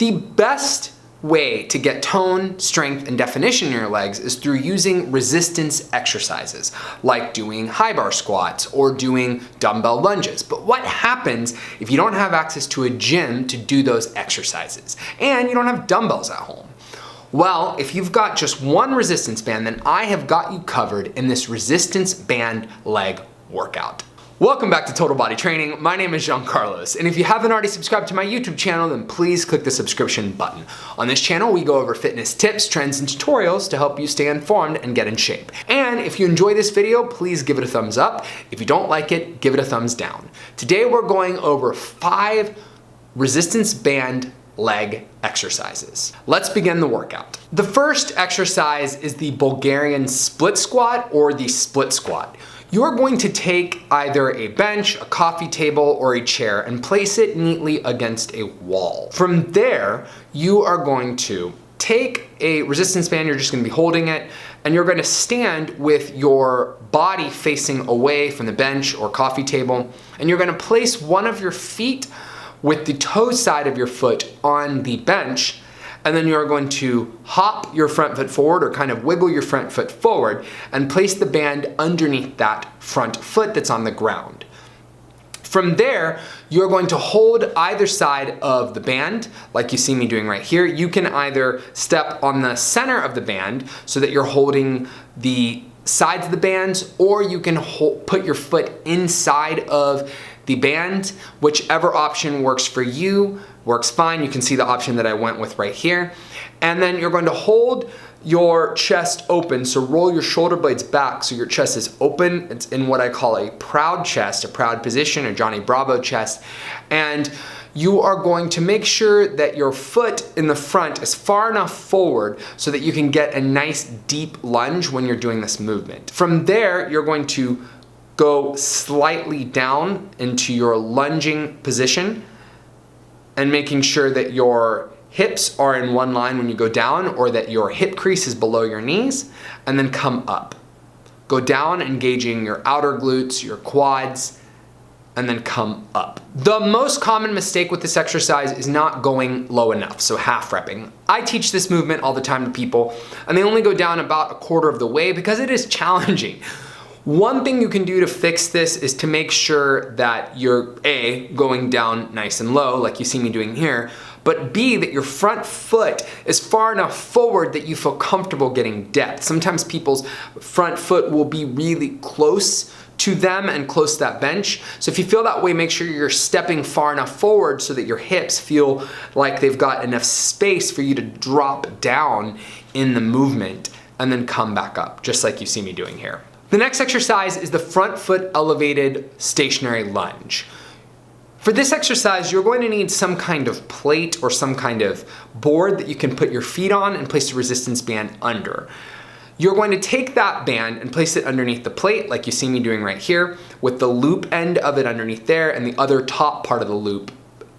The best way to get tone, strength, and definition in your legs is through using resistance exercises, like doing high bar squats or doing dumbbell lunges. But what happens if you don't have access to a gym to do those exercises and you don't have dumbbells at home? Well, if you've got just one resistance band, then I have got you covered in this resistance band leg workout. Welcome back to Total Body Training. My name is Jean Carlos, and if you haven't already subscribed to my YouTube channel, then please click the subscription button. On this channel, we go over fitness tips, trends, and tutorials to help you stay informed and get in shape. And if you enjoy this video, please give it a thumbs up. If you don't like it, give it a thumbs down. Today, we're going over 5 resistance band leg exercises. Let's begin the workout. The first exercise is the Bulgarian Split Squat or the Split Squat. You're going to take either a bench, a coffee table, or a chair and place it neatly against a wall. From there, you are going to take a resistance band, you're just gonna be holding it, and you're gonna stand with your body facing away from the bench or coffee table, and you're gonna place one of your feet with the toe side of your foot on the bench, and then you're going to hop your front foot forward or kind of wiggle your front foot forward and place the band underneath that front foot that's on the ground. From there, you're going to hold either side of the band, like you see me doing right here. You can either step on the center of the band so that you're holding the sides of the bands, or you can put your foot inside of the band. Whichever option works for you works fine. You can see the option that I went with right here. And then you're going to hold your chest open, so roll your shoulder blades back so your chest is open. It's in what I call a proud chest, a proud position, a Johnny Bravo chest. And you are going to make sure that your foot in the front is far enough forward so that you can get a nice deep lunge when you're doing this movement. From there, you're going to go slightly down into your lunging position and making sure that your hips are in one line when you go down, or that your hip crease is below your knees, and then come up. Go down, engaging your outer glutes, your quads, and then come up. The most common mistake with this exercise is not going low enough, so half repping. I teach this movement all the time to people, and they only go down about a quarter of the way because it is challenging. One thing you can do to fix this is to make sure that you're A, going down nice and low, like you see me doing here, but B, that your front foot is far enough forward that you feel comfortable getting depth. Sometimes people's front foot will be really close to them and close to that bench. So if you feel that way, make sure you're stepping far enough forward so that your hips feel like they've got enough space for you to drop down in the movement and then come back up, just like you see me doing here. The next exercise is the front foot elevated stationary lunge. For this exercise, you're going to need some kind of plate or some kind of board that you can put your feet on and place the resistance band under. You're going to take that band and place it underneath the plate, like you see me doing right here, with the loop end of it underneath there and the other top part of the loop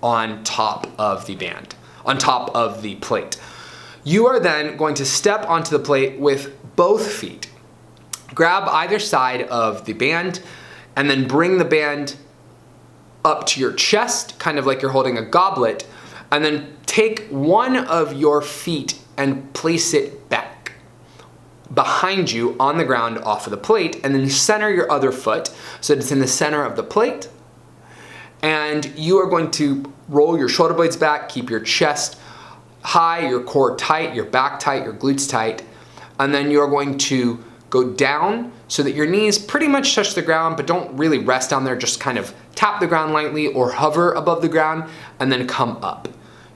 on top of the band, on top of the plate. You are then going to step onto the plate with both feet. Grab either side of the band and then bring the band up to your chest, kind of like you're holding a goblet, and then take one of your feet and place it back behind you on the ground off of the plate, and then center your other foot so that it's in the center of the plate. And you are going to roll your shoulder blades back, keep your chest high, your core tight, your back tight, your glutes tight, and then you're going to go down so that your knees pretty much touch the ground, but don't really rest down there, just kind of tap the ground lightly or hover above the ground and then come up.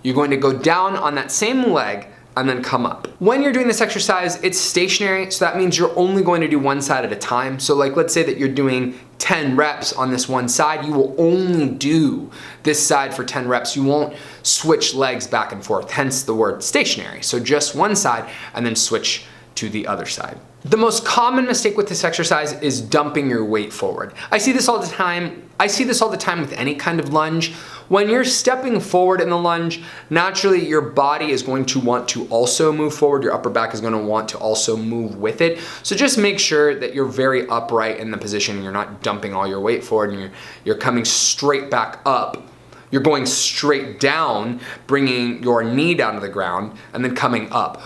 You're going to go down on that same leg and then come up. When you're doing this exercise, it's stationary, so that means you're only going to do one side at a time. So like, let's say that you're doing 10 reps on this one side, you will only do this side for 10 reps. You won't switch legs back and forth, hence the word stationary. So just one side and then switch to the other side. The most common mistake with this exercise is dumping your weight forward. I see this all the time. With any kind of lunge. When you're stepping forward in the lunge, naturally your body is going to want to also move forward. Your upper back is going to want to also move with it. So just make sure that you're very upright in the position and you're not dumping all your weight forward and you're coming straight back up You're going straight down, bringing your knee down to the ground, and then coming up.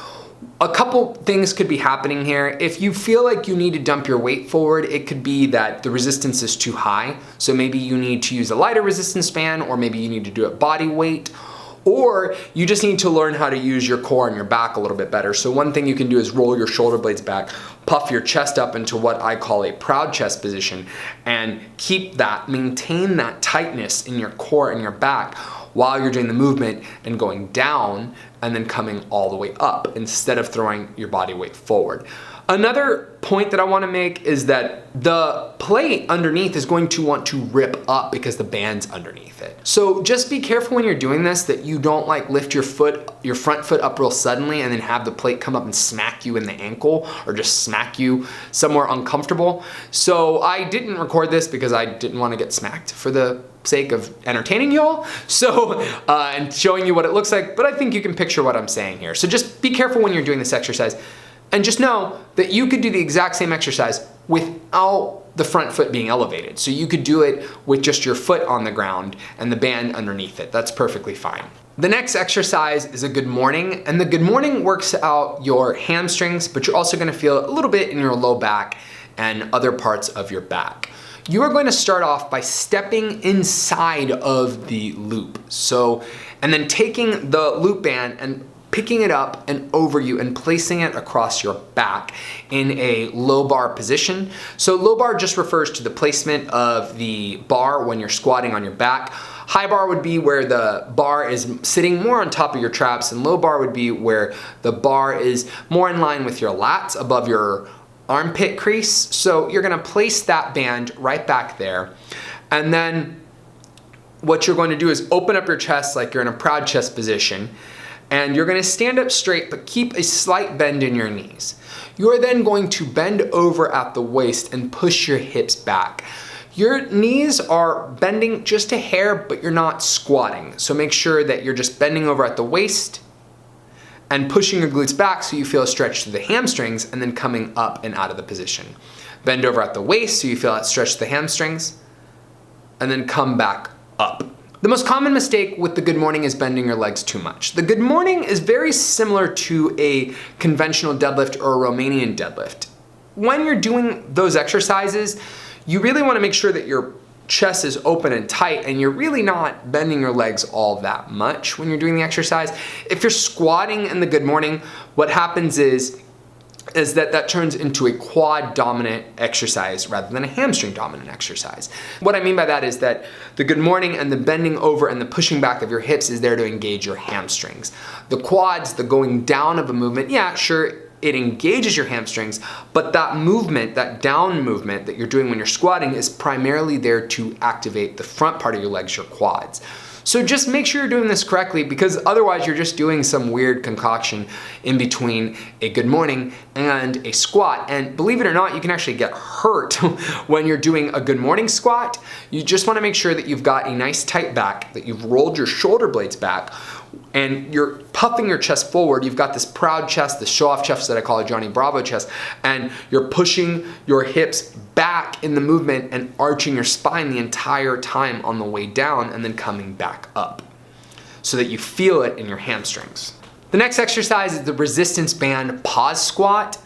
A couple things could be happening here. If you feel like you need to dump your weight forward, it could be that the resistance is too high. So maybe you need to use a lighter resistance band, or maybe you need to do it body weight, or you just need to learn how to use your core and your back a little bit better. So one thing you can do is roll your shoulder blades back, puff your chest up into what I call a proud chest position, and maintain that tightness in your core and your back while you're doing the movement and going down and then coming all the way up instead of throwing your body weight forward. Another point that I want to make is that the plate underneath is going to want to rip up because the band's underneath it. So just be careful when you're doing this that you don't like lift your front foot up real suddenly and then have the plate come up and smack you in the ankle or just smack you somewhere uncomfortable. So I didn't record this because I didn't want to get smacked for the sake of entertaining y'all, and showing you what it looks like, but I think you can picture what I'm saying here. So just be careful when you're doing this exercise, and just know that you could do the exact same exercise without the front foot being elevated. So you could do it with just your foot on the ground and the band underneath it. That's perfectly fine. The next exercise is a good morning, and the good morning works out your hamstrings, but you're also gonna feel a little bit in your low back and other parts of your back. You are going to start off by stepping inside of the loop. And then taking the loop band and picking it up and over you and placing it across your back in a low bar position. So low bar just refers to the placement of the bar when you're squatting on your back. High bar would be where the bar is sitting more on top of your traps, and low bar would be where the bar is more in line with your lats above your armpit crease. So you're gonna place that band right back there. And then what you're going to do is open up your chest like you're in a proud chest position. And you're gonna stand up straight, but keep a slight bend in your knees. You are then going to bend over at the waist and push your hips back. Your knees are bending just a hair, but you're not squatting. So make sure that you're just bending over at the waist and pushing your glutes back so you feel a stretch through the hamstrings, and then coming up and out of the position. Bend over at the waist so you feel that stretch to the hamstrings, and then come back up. The most common mistake with the good morning is bending your legs too much. The good morning is very similar to a conventional deadlift or a Romanian deadlift. When you're doing those exercises, you really want to make sure that your chest is open and tight, and you're really not bending your legs all that much when you're doing the exercise. If you're squatting in the good morning, what happens is that turns into a quad dominant exercise rather than a hamstring dominant exercise. What I mean by that is that the good morning and the bending over and the pushing back of your hips is there to engage your hamstrings. The quads, the going down of a movement, yeah, sure, it engages your hamstrings, but that movement, that down movement that you're doing when you're squatting is primarily there to activate the front part of your legs, your quads. So just make sure you're doing this correctly, because otherwise you're just doing some weird concoction in between a good morning and a squat. And believe it or not, you can actually get hurt when you're doing a good morning squat. You just want to make sure that you've got a nice tight back, that you've rolled your shoulder blades back, and you're puffing your chest forward. You've got this proud chest, the show-off chest that I call a Johnny Bravo chest, and you're pushing your hips back in the movement and arching your spine the entire time on the way down, and then coming back up so that you feel it in your hamstrings. The next exercise is the resistance band pause squat.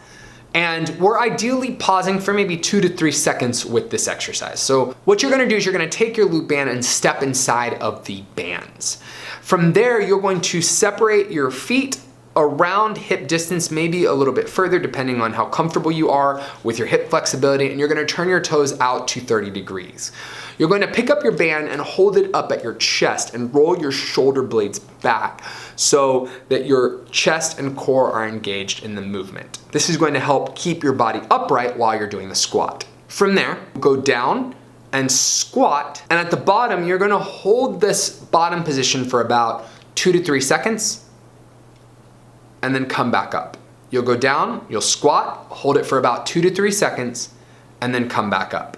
And we're ideally pausing for maybe 2 to 3 seconds with this exercise. So what you're gonna do is you're gonna take your loop band and step inside of the bands. From there, you're going to separate your feet around hip distance, maybe a little bit further depending on how comfortable you are with your hip flexibility, and you're gonna turn your toes out to 30 degrees. You're going to pick up your band and hold it up at your chest and roll your shoulder blades back so that your chest and core are engaged in the movement. This is going to help keep your body upright while you're doing the squat. From there, go down and squat, and at the bottom, you're gonna hold this bottom position for about 2 to 3 seconds, and then come back up. You'll go down, you'll squat, hold it for about 2 to 3 seconds, and then come back up.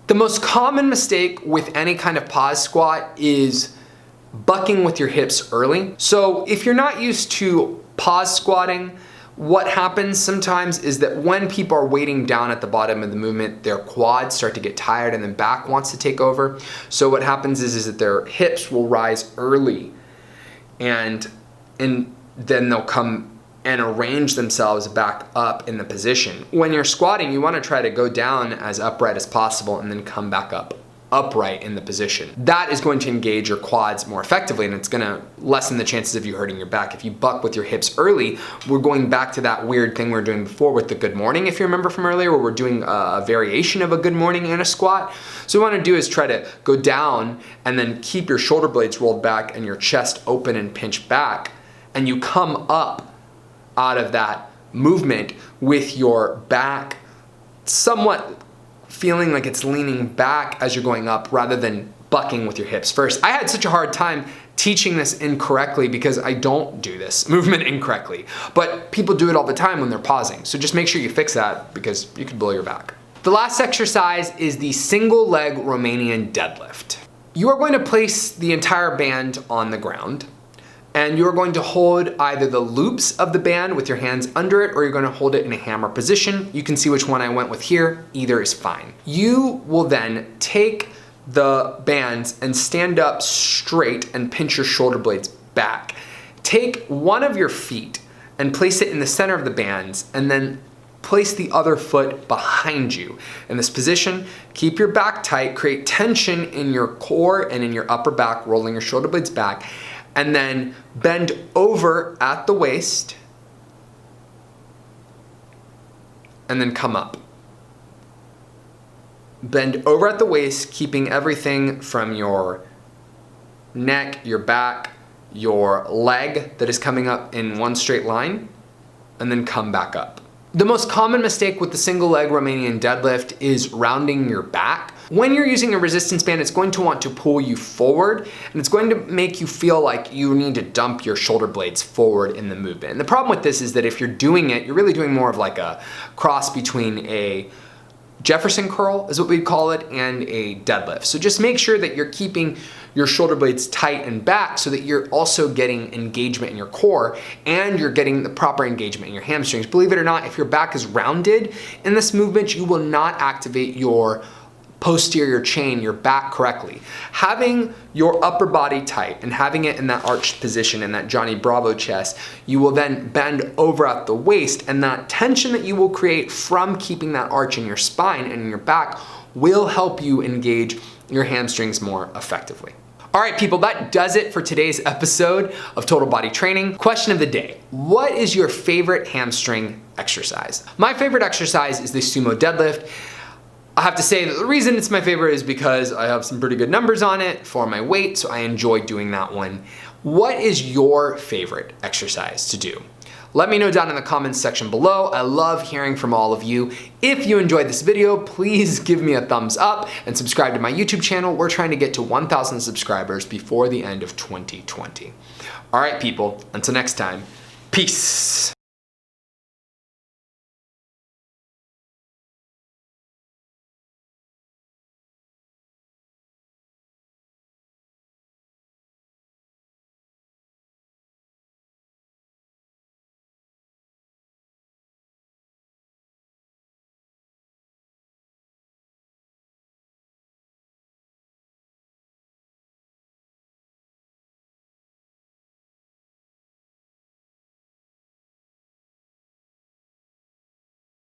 The most common mistake with any kind of pause squat is bucking with your hips early. So if you're not used to pause squatting, What happens sometimes is that when people are weighting down at the bottom of the movement, their quads start to get tired and then back wants to take over. So what happens is that their hips will rise early and then they'll come and arrange themselves back up in the position. When you're squatting, you want to try to go down as upright as possible and then come back up upright in the position. That is going to engage your quads more effectively, and it's going to lessen the chances of you hurting your back. If you buck with your hips early, we're going back to that weird thing we were doing before with the good morning, if you remember from earlier, where we're doing a variation of a good morning in a squat. So what we want to do is try to go down and then keep your shoulder blades rolled back and your chest open and pinched back, and you come up out of that movement with your back somewhat feeling like it's leaning back as you're going up rather than bucking with your hips first. I had such a hard time teaching this incorrectly because I don't do this movement incorrectly, but people do it all the time when they're pausing. So just make sure you fix that because you could blow your back. The last exercise is the single leg Romanian deadlift. You are going to place the entire band on the ground, and you're going to hold either the loops of the band with your hands under it, or you're going to hold it in a hammer position. You can see which one I went with here. Either is fine. You will then take the bands and stand up straight and pinch your shoulder blades back. Take one of your feet and place it in the center of the bands, and then place the other foot behind you. In this position, keep your back tight, create tension in your core and in your upper back, rolling your shoulder blades back, and then bend over at the waist and then come up. Bend over at the waist, keeping everything from your neck, your back, your leg that is coming up in one straight line, and then come back up. The most common mistake with the single leg Romanian deadlift is rounding your back. When you're using a resistance band, it's going to want to pull you forward, and it's going to make you feel like you need to dump your shoulder blades forward in the movement. And the problem with this is that if you're doing it, you're really doing more of like a cross between a Jefferson curl, is what we'd call it, and a deadlift. So just make sure that you're keeping your shoulder blades tight and back so that you're also getting engagement in your core and you're getting the proper engagement in your hamstrings. Believe it or not, if your back is rounded in this movement, you will not activate your posterior chain, your back, correctly. Having your upper body tight and having it in that arched position, in that Johnny Bravo chest, you will then bend over at the waist, and that tension that you will create from keeping that arch in your spine and in your back will help you engage your hamstrings more effectively. All right, people, that does it for today's episode of Total Body Training. Question of the day: what is your favorite hamstring exercise? My favorite exercise is the sumo deadlift. I have to say that the reason it's my favorite is because I have some pretty good numbers on it for my weight, so I enjoy doing that one. What is your favorite exercise to do? Let me know down in the comments section below. I love hearing from all of you. If you enjoyed this video, please give me a thumbs up and subscribe to my YouTube channel. We're trying to get to 1,000 subscribers before the end of 2020. All right, people, until next time, peace.